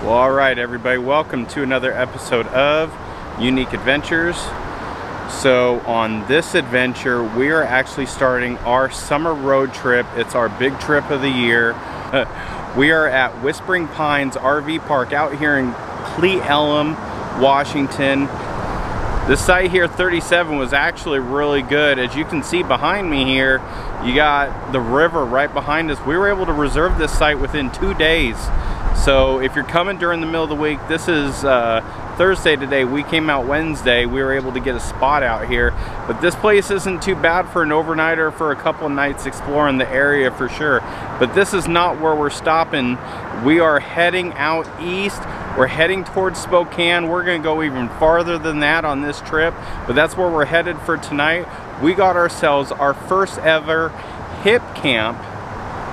Well, alright everybody, welcome to another episode of Unique Adventurez. So on this adventure, we are actually starting our summer road trip. It's our big trip of the year. We are at Whispering Pines RV Park out here in Cle Elum, Washington. This site here, 37, was actually really good. As you can see behind me here, you got the river right behind us. We were able to reserve this site within 2 days. So if you're coming during the middle of the week, this is Thursday today. We came out Wednesday. We were able to get a spot out here. But this place isn't too bad for an overnight or for a couple of nights exploring the area for sure. But this is not where we're stopping. We are heading out east. We're heading towards Spokane. We're gonna go even farther than that on this trip, but that's where we're headed for tonight. We got ourselves our first ever Hipcamp.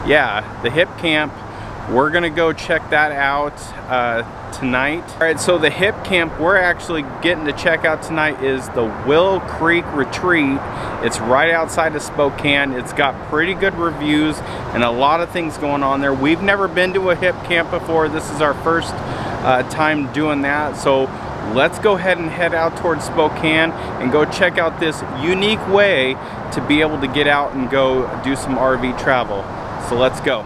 Yeah, the Hipcamp. We're gonna go check that out tonight. All right, so the Hipcamp we're actually getting to check out tonight is the Willow Creek Retreat. It's right outside of Spokane. It's got pretty good reviews and a lot of things going on there. We've never been to a Hipcamp before. This is our first time doing that. So let's go ahead and head out towards Spokane and go check out this unique way to be able to get out and go do some RV travel. So let's go.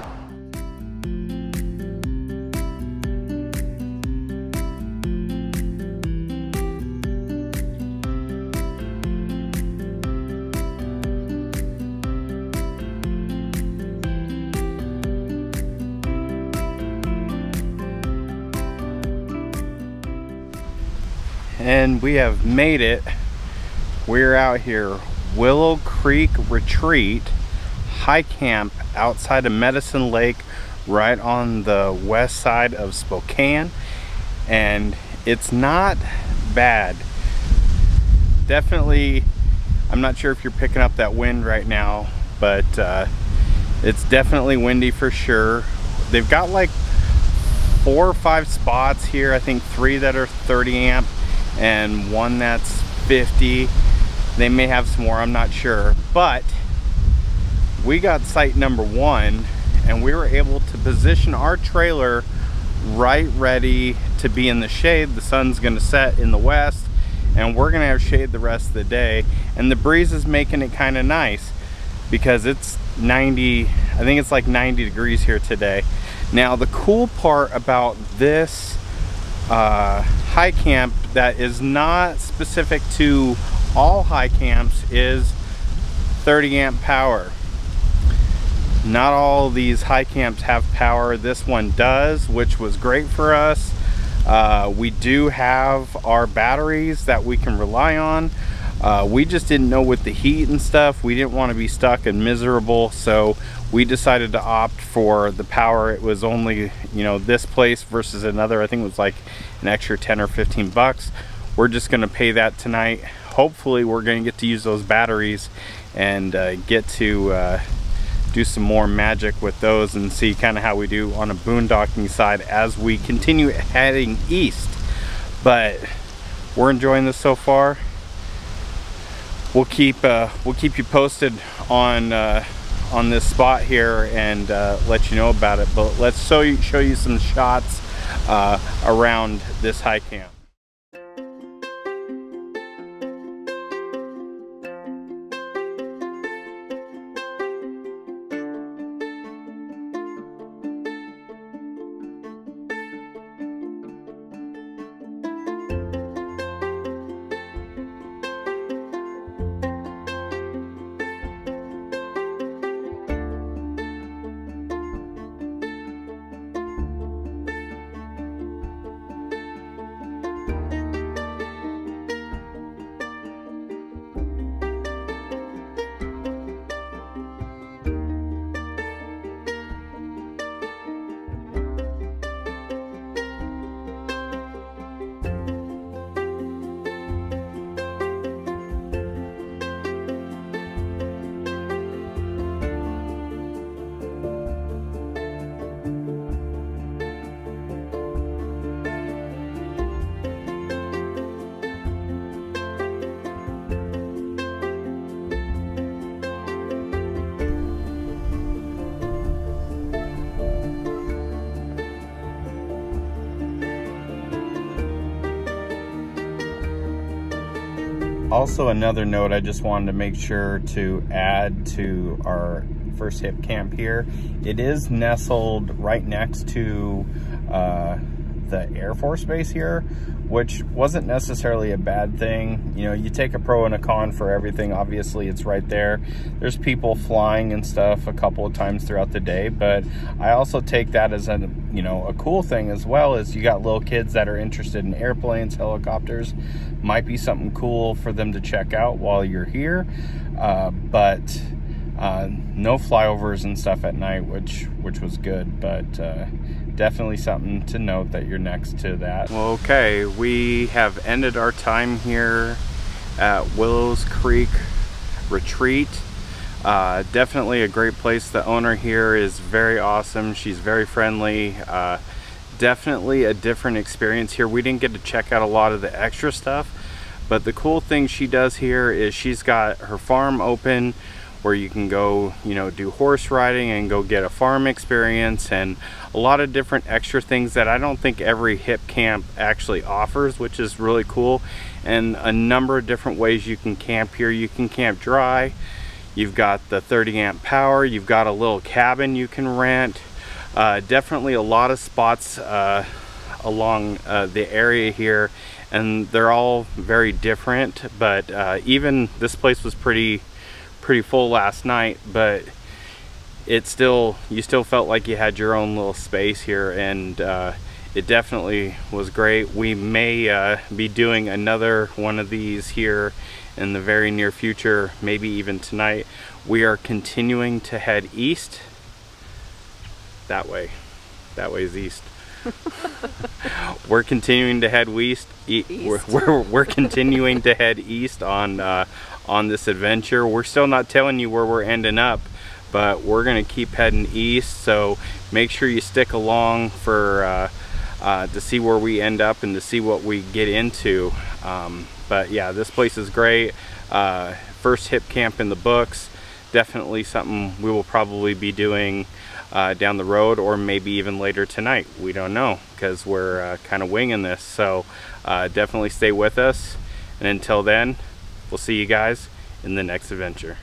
And we have made it. We're out here, Willow Creek Retreat, Hipcamp outside of Medicine Lake, right on the west side of Spokane. And it's not bad. Definitely, I'm not sure if you're picking up that wind right now, but it's definitely windy for sure. They've got like 4 or 5 spots here. I think 3 that are 30 amp and 1 that's 50. They may have some more, I'm not sure, but we got site number 1 and we were able to position our trailer right ready to be in the shade. The sun's gonna set in the west and we're gonna have shade the rest of the day, and the breeze is making it kind of nice because it's 90, I think it's like 90 degrees here today. Now the cool part about this Hipcamp that is not specific to all Hipcamps is 30 amp power. Not all these Hipcamps have power. This one does, which was great for us. We do have our batteries that we can rely on. We just didn't know with the heat and stuff, we didn't want to be stuck and miserable, so we decided to opt for the power. It was only, you know, this place versus another, I think it was like an extra 10 or 15 bucks. We're just gonna pay that tonight. Hopefully we're gonna get to use those batteries and get to do some more magic with those and see kind of how we do on a boondocking side as we continue heading east. But we're enjoying this so far. We'll keep you posted on this spot here and let you know about it. But let's show you some shots around this Hipcamp. Also, another note I just wanted to make sure to add to our first hip camp here. It is nestled right next to the Air Force Base here, which wasn't necessarily a bad thing. You know, you take a pro and a con for everything. Obviously, it's right there. There's people flying and stuff a couple of times throughout the day, but I also take that as a, you know, a cool thing as well. As you got little kids that are interested in airplanes, helicopters, might be something cool for them to check out while you're here. But no flyovers and stuff at night, which was good, but definitely something to note that you're next to that. Well, okay, we have ended our time here at Willow Creek Retreat. Definitely a great place. The owner here is very awesome. She's very friendly. Definitely a different experience here. We didn't get to check out a lot of the extra stuff, but the cool thing she does here is she's got her farm open where you can go, you know, do horse riding and go get a farm experience, and a lot of different extra things that I don't think every hip camp actually offers, which is really cool. And a number of different ways you can camp here. You can camp dry. You've got the 30 amp power. You've got a little cabin you can rent. Definitely a lot of spots along the area here, and they're all very different. But even this place was pretty full last night, but you still felt like you had your own little space here, and it definitely was great. We may be doing another one of these here in the very near future, maybe even tonight. We are continuing to head east. That way is east. We're continuing to head east. We're continuing to head east on this adventure. We're still not telling you where we're ending up, but we're gonna keep heading east, so make sure you stick along for to see where we end up and to see what we get into. But yeah, this place is great. First hip camp in the books. Definitely something we will probably be doing down the road, or maybe even later tonight. We don't know, because we're kind of winging this. So definitely stay with us, and until then, we'll see you guys in the next adventure.